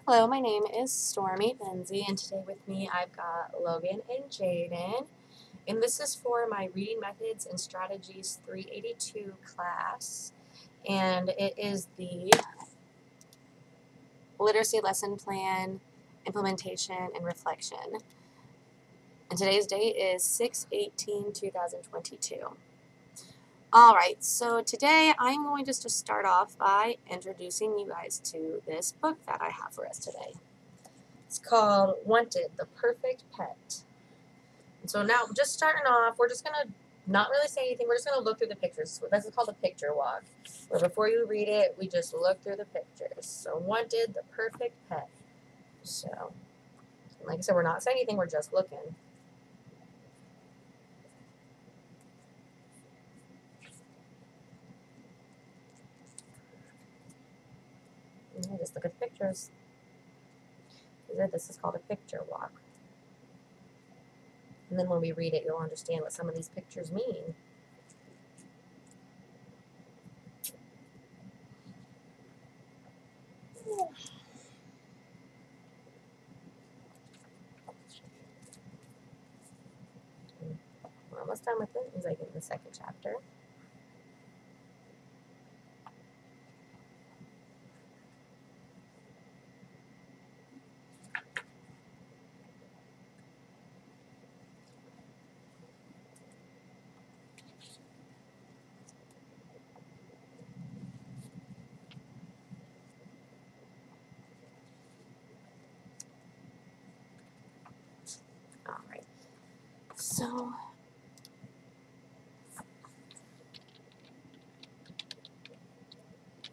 Hello, my name is Stormy Benzie, and today with me I've got Logan and Jaedyn. And this is for my Reading Methods and Strategies 382 class. And it is the Literacy Lesson Plan, Implementation, and Reflection. And today's date is 6/18/2022. Alright, so today I'm going just to start off by introducing you guys to this book that I have for us today. It's called Wanted, the Perfect Pet. And so now, just starting off, we're just going to not really say anything. We're just going to look through the pictures. This is called a picture walk, where before you read it, we just look through the pictures. So Wanted, the Perfect Pet. So, like I said, we're not saying anything. We're just looking. And just look at the pictures. This is called a picture walk. And then when we read it, you'll understand what some of these pictures mean. We're almost done with it. It's like in the second chapter. Alright. So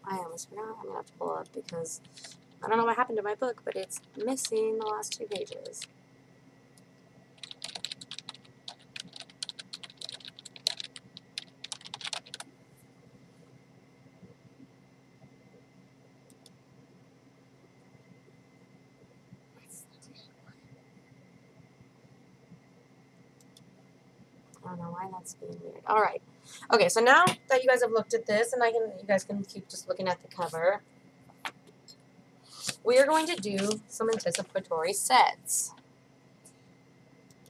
I almost forgot. I'm going to have to pull up because I don't know what happened to my book, but it's missing the last 2 pages. I don't know why that's being weird. All right. Okay, so now that you guys have looked at this, and you guys can keep just looking at the cover, we are going to do some anticipatory sets.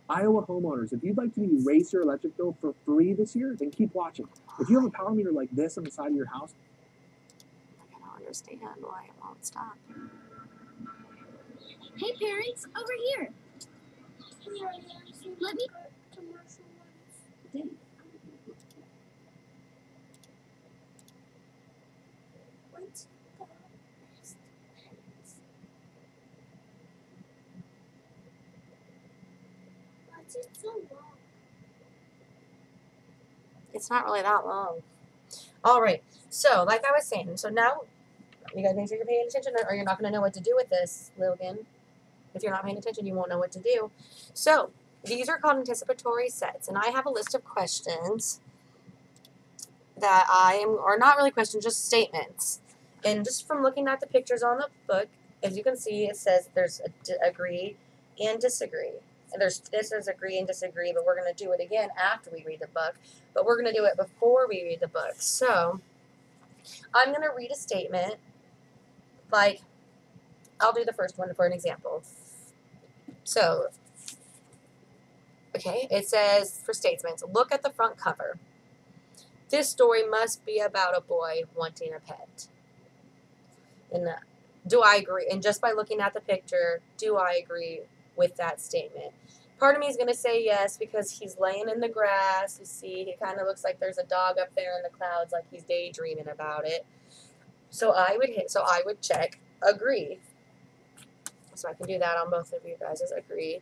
Iowa homeowners, if you'd like to erase your electric bill for free this year, then keep watching. If you have a power meter like this on the side of your house, I don't understand why it won't stop. Hey parents, over here. Let me. What's it so long? It's not really that long. All right. So, like I was saying, so now you guys make sure you're paying attention, or you're not going to know what to do with this, Logan. If you're not paying attention, you won't know what to do. So, these are called anticipatory sets, and I have a list of questions that or not really questions, just statements. And just from looking at the pictures on the book, as you can see, it says there's agree and disagree. And this is agree and disagree, but we're going to do it again after we read the book. But we're going to do it before we read the book. So, I'm going to read a statement, like, I'll do the first one for an example. So, okay, it says, for statements, look at the front cover. This story must be about a boy wanting a pet. And do I agree? And just by looking at the picture, do I agree with that statement? Part of me is going to say yes because he's laying in the grass. You see, he kind of looks like there's a dog up there in the clouds, like he's daydreaming about it. So I would check agree. So I can do that on both of you guys as agree.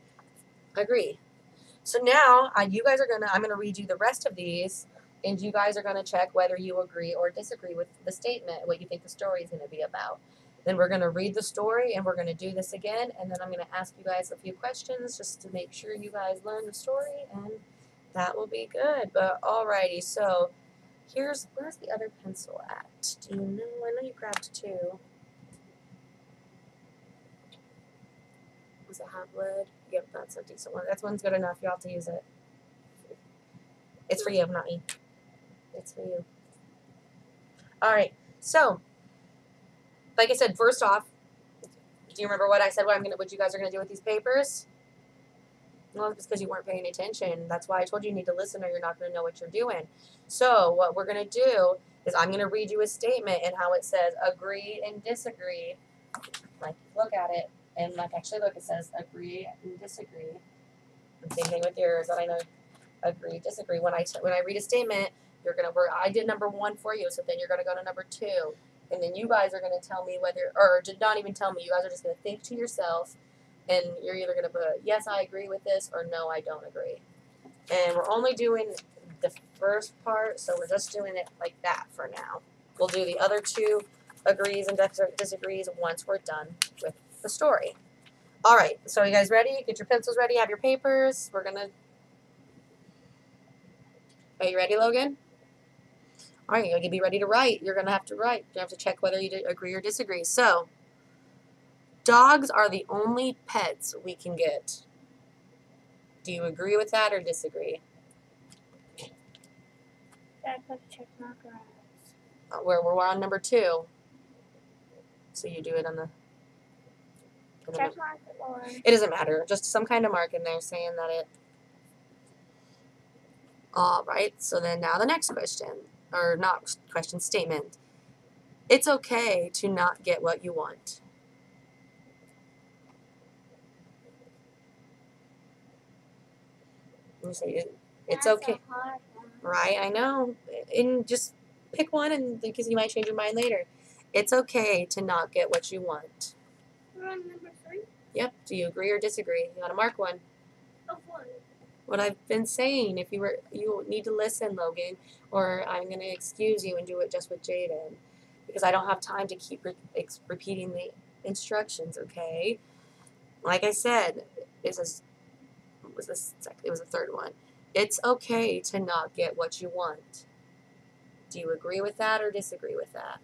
So now you guys are I'm going to read you the rest of these, and you guys are going to check whether you agree or disagree with the statement, what you think the story is going to be about. Then we're going to read the story, and we're going to do this again, and then I'm going to ask you guys a few questions just to make sure you guys learn the story, and that will be good. But alrighty, so where's the other pencil at? Do you know? I know you grabbed 2. Does it have lid? Yep, that's a decent one. That one's good enough. You have to use it. It's for you, not me. It's for you. All right. So, like I said, first off, Do you remember what I said? What you guys are gonna do with these papers? Well, it's because you weren't paying attention. That's why I told you need to listen, or you're not gonna know what you're doing. So what we're gonna do is I'm gonna read you a statement and how it says agree and disagree. Like, look at it, and like actually look, it says agree and disagree. And same thing with yours. That I know, agree, disagree. When I read a statement, I did number 1 for you, so then you're gonna go to number 2, and then you guys are gonna tell me whether, or not even tell me. You guys are just gonna think to yourself, and you're either gonna put yes, I agree with this, or no, I don't agree. And we're only doing the first part, so we're just doing it like that for now. We'll do the other 2 agrees and disagrees once we're done with the story. All right, so you guys ready? Get your pencils ready, have your papers. Are you ready, Logan? All right, you're going to be ready to write. You're going to have to write. You have to check whether you agree or disagree. So, dogs are the only pets we can get. Do you agree with that or disagree? Dad put a check marker on it. We're on number 2. So you do it on the... Check mark or... It doesn't matter. Just some kind of mark in there saying that it... All right, so then now the next question. Or not question, statement. It's okay to not get what you want. You say it's okay. That's a hard one. Right, I know. And just pick one, and because you might change your mind later. It's okay to not get what you want. We're on number 3 Yep. Do you agree or disagree? You gotta mark one. of 1. What I've been saying, you need to listen, Logan, or I'm gonna excuse you and do it just with Jaedyn, because I don't have time to keep repeating the instructions. Okay. Like I said, it was the third one. It's okay to not get what you want. Do you agree with that or disagree with that?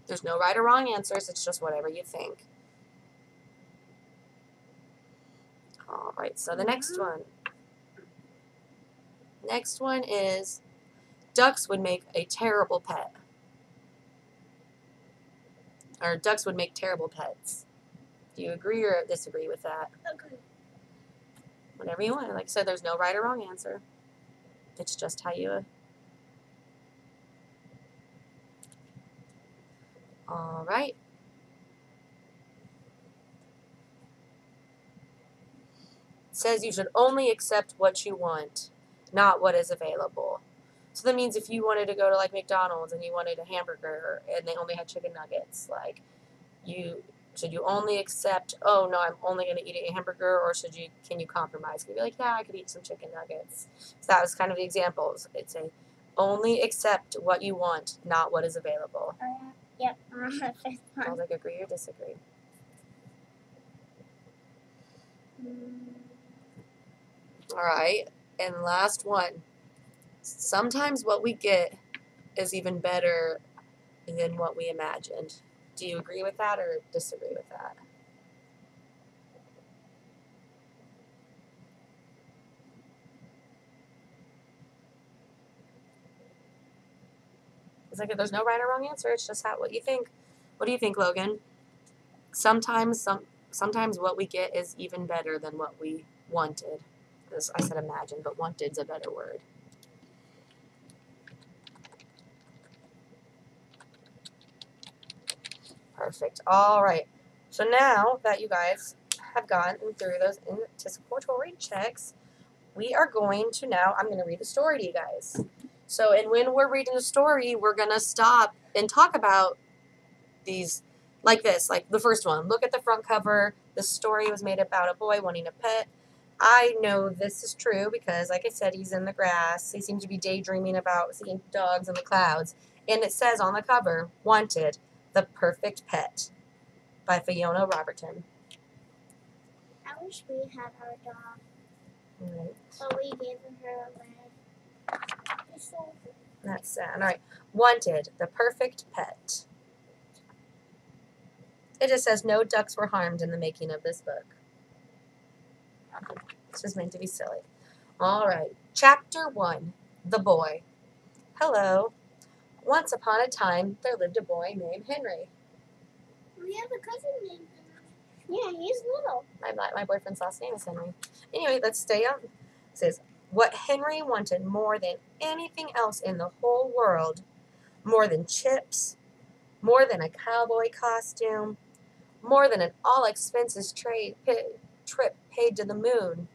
There's no right or wrong answers. It's just whatever you think. All right, so the next one. Next one is ducks would make a terrible pet. Or ducks would make terrible pets. Do you agree or disagree with that? Agree. Whatever you want. Like I said, there's no right or wrong answer. It's just how you... All right. It says you should only accept what you want, not what is available. So that means if you wanted to go to like McDonald's and you wanted a hamburger and they only had chicken nuggets, like should you only accept, oh no, I'm only going to eat a hamburger, or can you compromise? Can you be like, yeah, I could eat some chicken nuggets. So that was kind of the examples. It's a only accept what you want, not what is available. Yep, I'm on the 5th I was one. like, agree or disagree. All right, and last one. Sometimes what we get is even better than what we imagined. Do you agree with that or disagree with that? It's like there's no right or wrong answer. It's just what you think. What do you think, Logan? Sometimes what we get is even better than what we wanted. I said imagine, but wanted's a better word. Perfect. All right. So now that you guys have gotten through those anticipatory checks, we are going to I'm going to read the story to you guys. So, and when we're reading the story, we're going to stop and talk about these like this, like the first one. Look at the front cover. The story was made about a boy wanting a pet. I know this is true because, like I said, he's in the grass. He seems to be daydreaming about seeing dogs in the clouds. And it says on the cover, Wanted, the Perfect Pet by Fiona Robertson. I wish we had our dog, Right. but we gave her away. So That's sad. All right. Wanted, the Perfect Pet. It just says no ducks were harmed in the making of this book. This is meant to be silly. All right. Chapter 1, The Boy. Hello. Once upon a time, there lived a boy named Henry. We have a cousin named Henry. Yeah, he's little. My boyfriend's last name is Henry. Anyway, let's stay up. It says, what Henry wanted more than anything else in the whole world, more than chips, more than a cowboy costume, more than an all-expenses trip paid to the moon,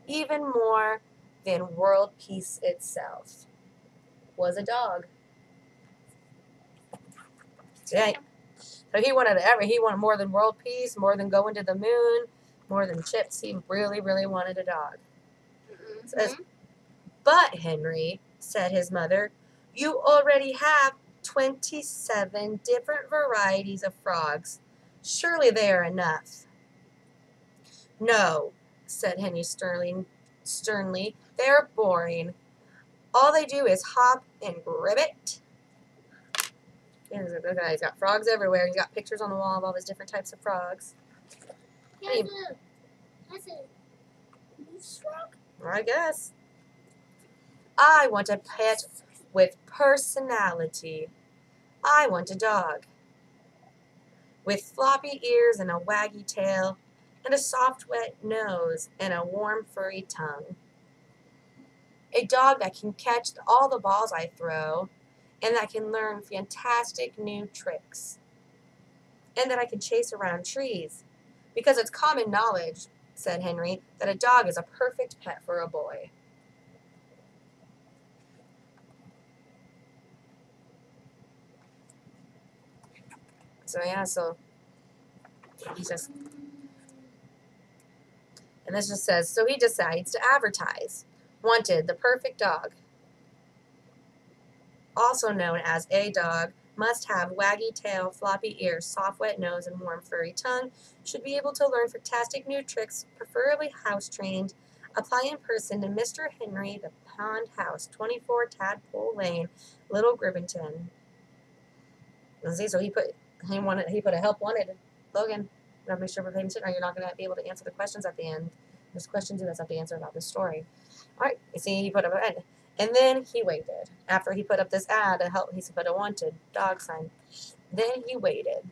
even more than world peace itself, was a dog. Yeah. So he wanted more than world peace, more than going to the moon, more than chips. He really, really wanted a dog. Mm-hmm. Says, but Henry, said his mother, you already have 27 different varieties of frogs. Surely they are enough. No, said Henry sternly. They're boring. All they do is hop and ribbit. He's got frogs everywhere. He's got pictures on the wall of all his different types of frogs. That's a moose frog? I guess. I want a pet with personality. I want a dog. With floppy ears and a waggy tail, and a soft, wet nose, and a warm, furry tongue. A dog that can catch all the balls I throw, and that can learn fantastic new tricks. And that I can chase around trees. Because it's common knowledge, said Henry, that a dog is a perfect pet for a boy. So he just, and this just says, so he decides to advertise. Wanted, the perfect dog. Also known as a dog, must have waggy tail, floppy ears, soft wet nose, and warm furry tongue, should be able to learn fantastic new tricks, preferably house-trained, apply in person to Mr. Henry, the Pond House, 24 Tadpole Lane, Little Gribbington. And see, so he put a help wanted. Logan, you gotta make sure we're paying attention or you're not gonna be able to answer the questions at the end. There's questions you guys have to answer about this story. All right, you see, he put up an ad. And then he waited. After he put up this ad, he put a wanted dog sign. Then he waited.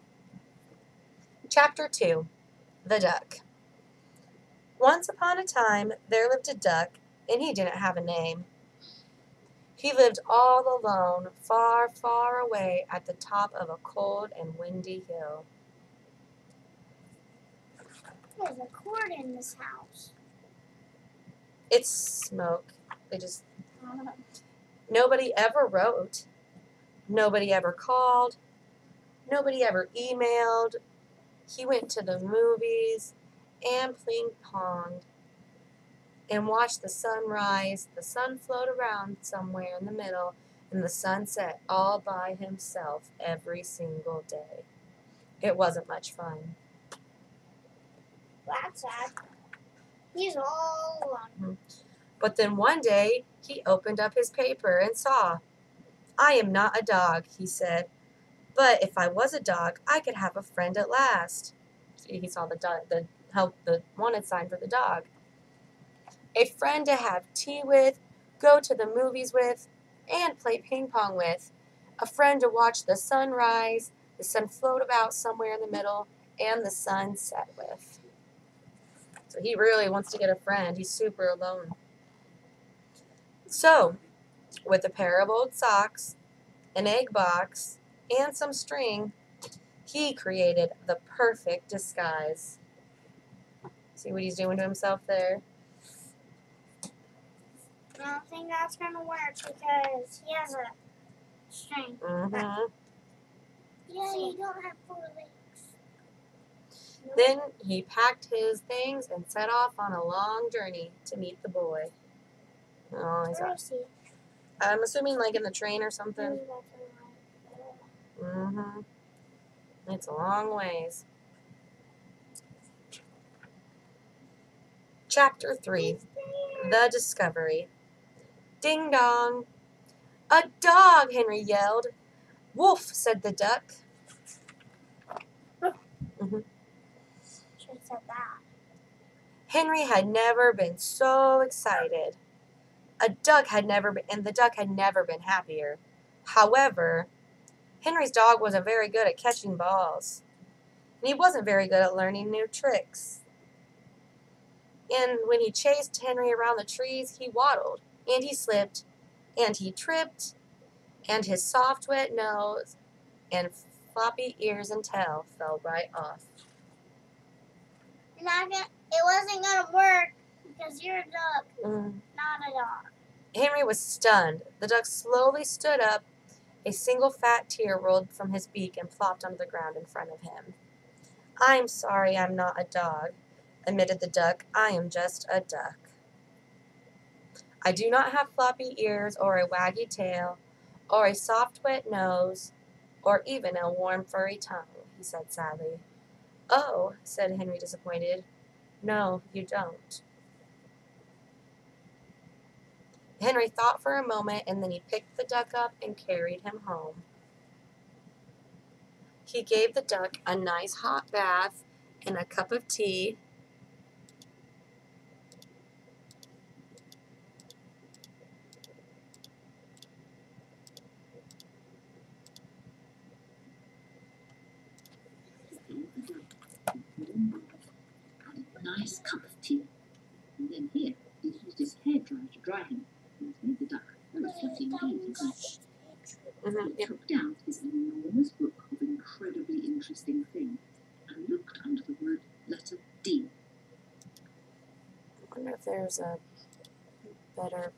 Chapter 2, The Duck. Once upon a time, there lived a duck, and he didn't have a name. He lived all alone, far, far away at the top of a cold and windy hill. There's a cord in this house. It's smoke. Nobody ever wrote. Nobody ever called. Nobody ever emailed. He went to the movies and ping-ponged and watched the sun rise, the sun float around somewhere in the middle, and the sun set all by himself every single day. It wasn't much fun. That's sad. He's all alone. But then one day, he opened up his paper and saw, I am not a dog, he said, but if I was a dog, I could have a friend at last. See, he saw the wanted sign for the dog. A friend to have tea with, go to the movies with, and play ping pong with. A friend to watch the sun rise, the sun float about somewhere in the middle, and the sun set with. So he really wants to get a friend. He's super alone. So, with a pair of old socks, an egg box, and some string, he created the perfect disguise. See what he's doing to himself there? I don't think that's going to work because he has a string. Mm-hmm. Yeah, you don't have 4 legs. Then he packed his things and set off on a long journey to meet the boy. Oh, he's Where is he? I'm assuming like in the train or something. He's about to ride. Mm-hmm. It's a long ways. Chapter 3, The Discovery. Ding dong. A dog, Henry yelled. Woof, said the duck. Mm-hmm. Should have said that. Henry had never been so excited. The duck had never been happier. However, Henry's dog wasn't very good at catching balls, and he wasn't very good at learning new tricks. And when he chased Henry around the trees, he waddled, and he slipped, and he tripped, and his soft, wet nose and floppy ears and tail fell right off. It wasn't gonna work because you're a duck, not a dog. Henry was stunned. The duck slowly stood up. A single fat tear rolled from his beak and plopped onto the ground in front of him. "I'm sorry I'm not a dog," admitted the duck. "I am just a duck. I do not have floppy ears or a waggy tail or a soft wet nose or even a warm furry tongue," he said sadly. "Oh," said Henry, disappointed. "No, you don't." Henry thought for a moment, and then he picked the duck up and carried him home. He gave the duck a nice hot bath and a cup of tea. Nice cup of tea. And then here, he's used his hairdryer to dry him. He's made the duck very fluffy indeed, hasn't he? He took down his enormous book of incredibly interesting things and looked under the word letter D. I wonder if there's a better...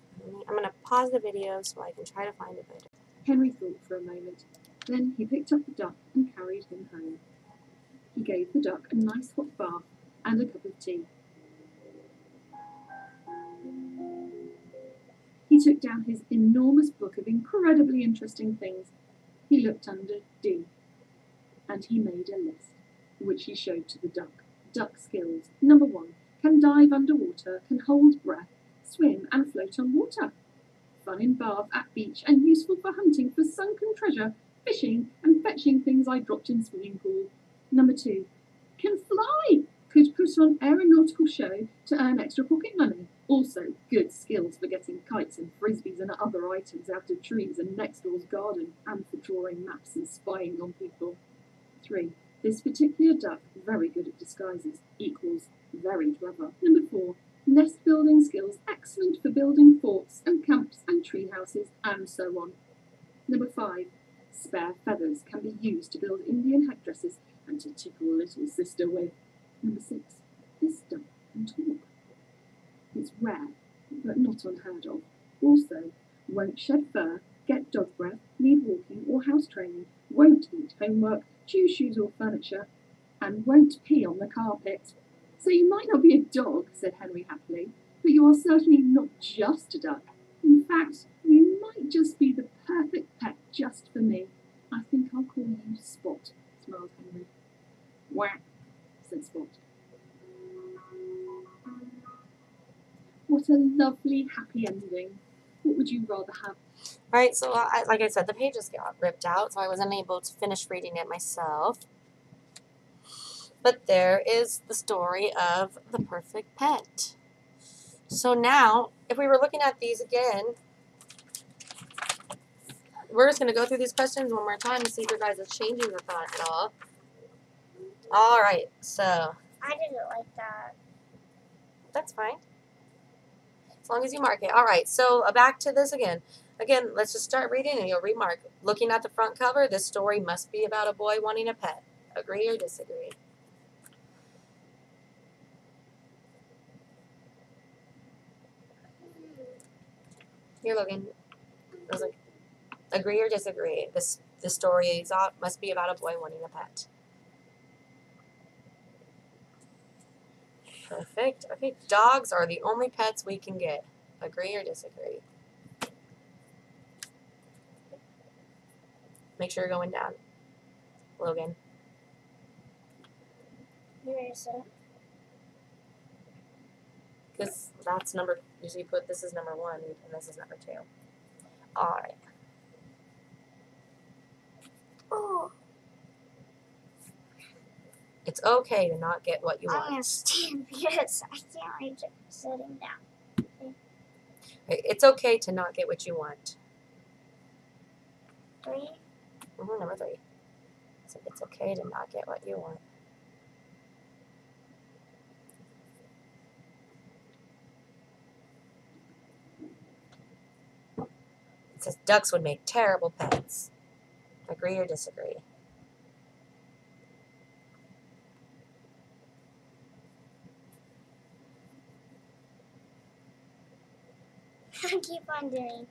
I'm going to pause the video so I can try to find a better... Henry thought for a moment. Then he picked up the duck and carried him home. He gave the duck a nice hot bath and a cup of tea. He took down his enormous book of incredibly interesting things. He looked under D, and he made a list, which he showed to the duck. Duck skills. Number 1, can dive underwater, can hold breath, swim and float on water. Fun in bath, at beach, and useful for hunting for sunken treasure, fishing and fetching things I dropped in swimming pool. Number 2, can fly, could put on aeronautical show to earn extra pocket money. Also, good skills for getting kites and frisbees and other items out of trees and next door's garden, and for drawing maps and spying on people. 3, this particular duck, very good at disguises, equals very clever. Number 4, nest building skills, excellent for building forts and camps and tree houses and so on. Number 5, spare feathers can be used to build Indian headdresses and to tickle little sister with. Number 6, this duck can talk. It's rare, but not unheard of. Also, won't shed fur, get dog breath, need walking or house training, won't eat homework, chew shoes or furniture, and won't pee on the carpet. So you might not be a dog, said Henry happily, but you are certainly not just a duck. In fact, you might just be the perfect pet just for me. I think I'll call you Spot, smiled Henry. Whack, said Spot. What a lovely, happy ending. What would you rather have? Alright, so like I said, the pages got ripped out, so I wasn't able to finish reading it myself. But there is the story of the perfect pet. So now, if we were looking at these again, we're just going to go through these questions one more time and see if you guys are changing your thought at all. Alright, so... I didn't like that. That's fine. As long as you mark it. Alright, so back to this again. Again, let's just start reading and you'll remark. Looking at the front cover, this story must be about a boy wanting a pet. Agree or disagree? Here, Logan. I was like, agree or disagree? This story must be about a boy wanting a pet. Perfect. Okay, dogs are the only pets we can get. Agree or disagree? Make sure you're going down. Logan. Erase it. Because that's number, usually put this is number 1 and this is number 2. Alright. Oh, It's okay to not get what you I'm gonna want. stand because I can't reach it sitting down. It's okay to not get what you want. 3. Number 3. So it's okay to not get what you want. It says ducks would make terrible pets. Agree or disagree? I keep wondering.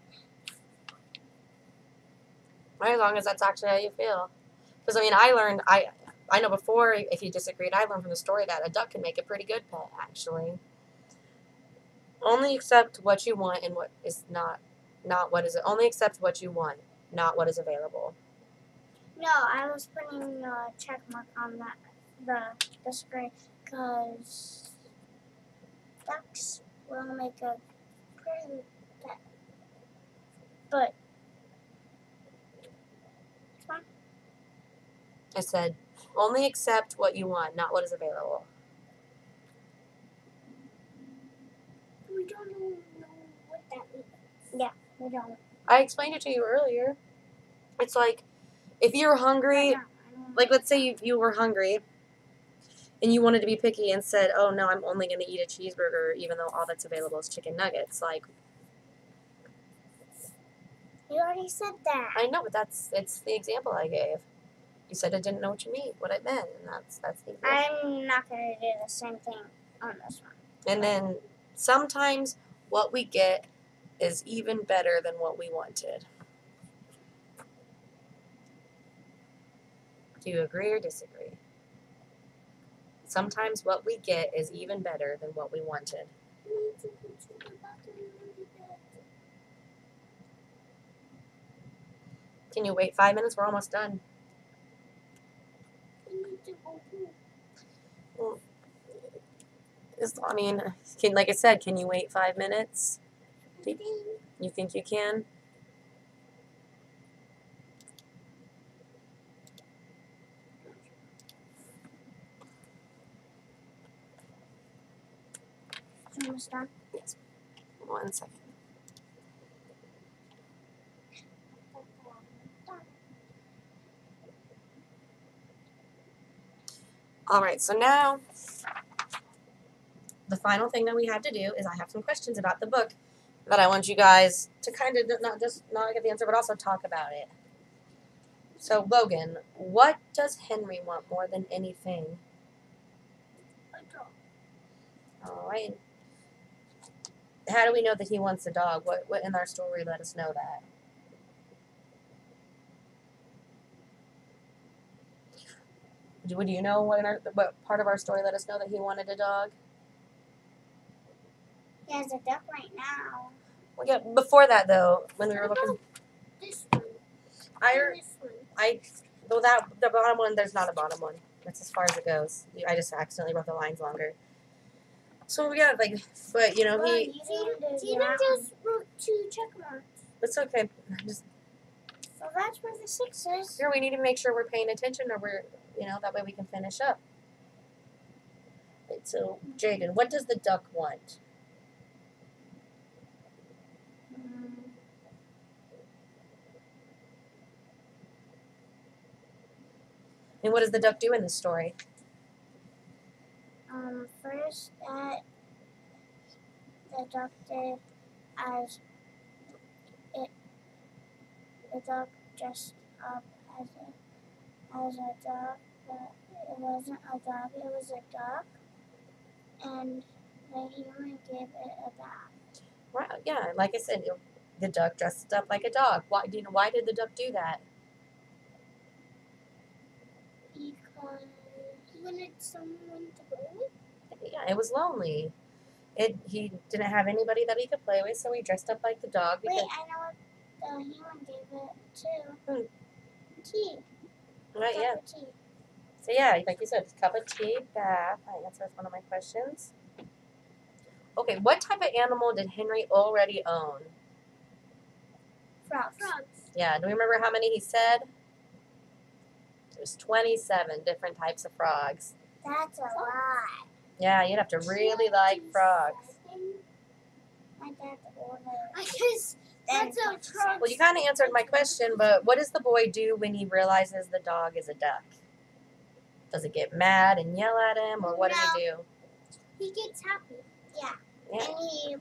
As long as that's actually how you feel. Because, I mean, I know before, if you disagreed, I learned from the story that a duck can make a pretty good pet, actually. Only accept what you want and what is not what is it. Only accept what you want, not what is available. No, I was putting a check mark on the screen because ducks will make a pretty pet. But it's fine. I said, only accept what you want, not what is available. We don't know what that means. Yeah, we don't. I explained it to you earlier. It's like, if you're hungry, I don't like let's say you were hungry and you wanted to be picky and said, oh no, I'm only going to eat a cheeseburger even though all that's available is chicken nuggets. Like, You already said that. I know, but it's the example I gave. You said I didn't know what it meant, and that's the example. I'm not going to do the same thing on this one. And then sometimes what we get is even better than what we wanted. Do you agree or disagree? Sometimes what we get is even better than what we wanted. Can you wait 5 minutes? We're almost done. Well, I mean, like I said, can you wait 5 minutes? You think you can? Almost done. Yes. 1 second. All right, so now the final thing that we have to do is I have some questions about the book that I want you guys to kind of not get the answer, but also talk about it. So, Logan, what does Henry want more than anything? All right. How do we know that he wants a dog? What in our story let us know that? Do you know what part of our story let us know that he wanted a dog? He has a duck right now. Well, yeah. Before that, though, when we were looking, This one. This one. though the bottom one, there's not a bottom one. That's as far as it goes. I just accidentally wrote the lines longer. So we got but you know Jaedyn just wrote 2 check marks. It's okay. So that's where the 6 is. Here we need to make sure we're paying attention, or that way we can finish up. Right, so Jaedyn, what does the duck want? And what does the duck do in this story? First that the duck did as the duck dressed up as a duck, but it wasn't a dog, it was a duck, and the human gave it a bath. Right, yeah, like I said, the duck dressed up like a dog. Why did the duck do that? Because he wanted someone to play with. Yeah, it was lonely. He didn't have anybody that he could play with, so he dressed up like the dog. Wait, I know what the human gave it to. Tea. Right, yeah. Tea. So yeah, like you said, cup of tea, bath. I answered one of my questions. Okay, what type of animal did Henry already own? Frogs. Yeah, do we remember how many he said? There's 27 different types of frogs. That's a lot. Yeah, you'd have to really like frogs. My dad ordered. Because That's so true. Well, you kind of answered my question, but what does the boy do when he realizes the dog is a duck? Does it get mad and yell at him, or what does he do? He gets happy. Yeah. Yeah. And he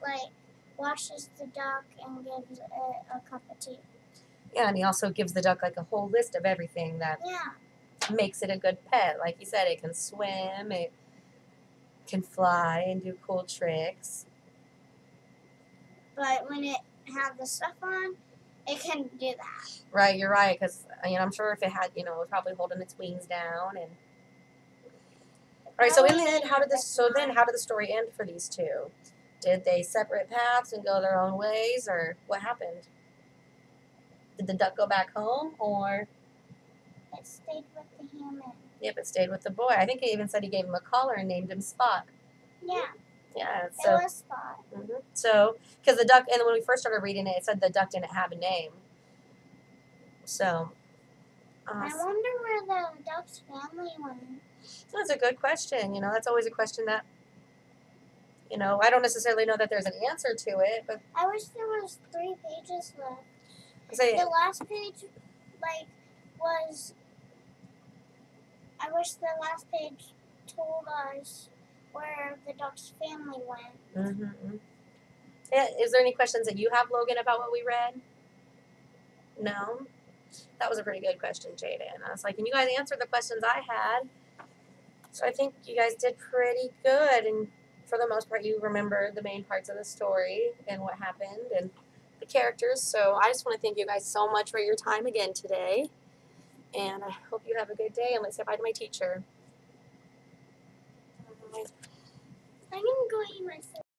washes the duck and gives it a cup of tea. Yeah, and he also gives the duck like a whole list of everything that Yeah. makes it a good pet. Like you said, it can swim, it can fly and do cool tricks. But when it had the stuff on, it couldn't do that. Right, you're right, because I'm sure if it had, it was probably holding its wings down. And all right, so in the end, how did the story end for these two? Did they separate paths and go their own ways, or what happened? Did the duck go back home, or? It stayed with the human. Yep, it stayed with the boy. I think he even said he gave him a collar and named him Spot. Yeah. Yeah, It so. was Spot. Mm-hmm. So, because the duck, and when we first started reading it, it said the duck didn't have a name. So. I wonder where the duck's family went. That's a good question. That's always a question that, I don't necessarily know that there's an answer to it, but. I wish there was 3 pages left. The last page, was. I wish the last page told us where the duck's family went. Mm-hmm. Yeah, is there any questions that you have, Logan, about what we read? No? That was a pretty good question, Jaedyn. I was like, and you guys answered the questions I had. So I think you guys did pretty good. And for the most part, you remember the main parts of the story and what happened and the characters. So I just want to thank you guys so much for your time again today. And I hope you have a good day. And let's say bye to my teacher. I'm going to go eat my food.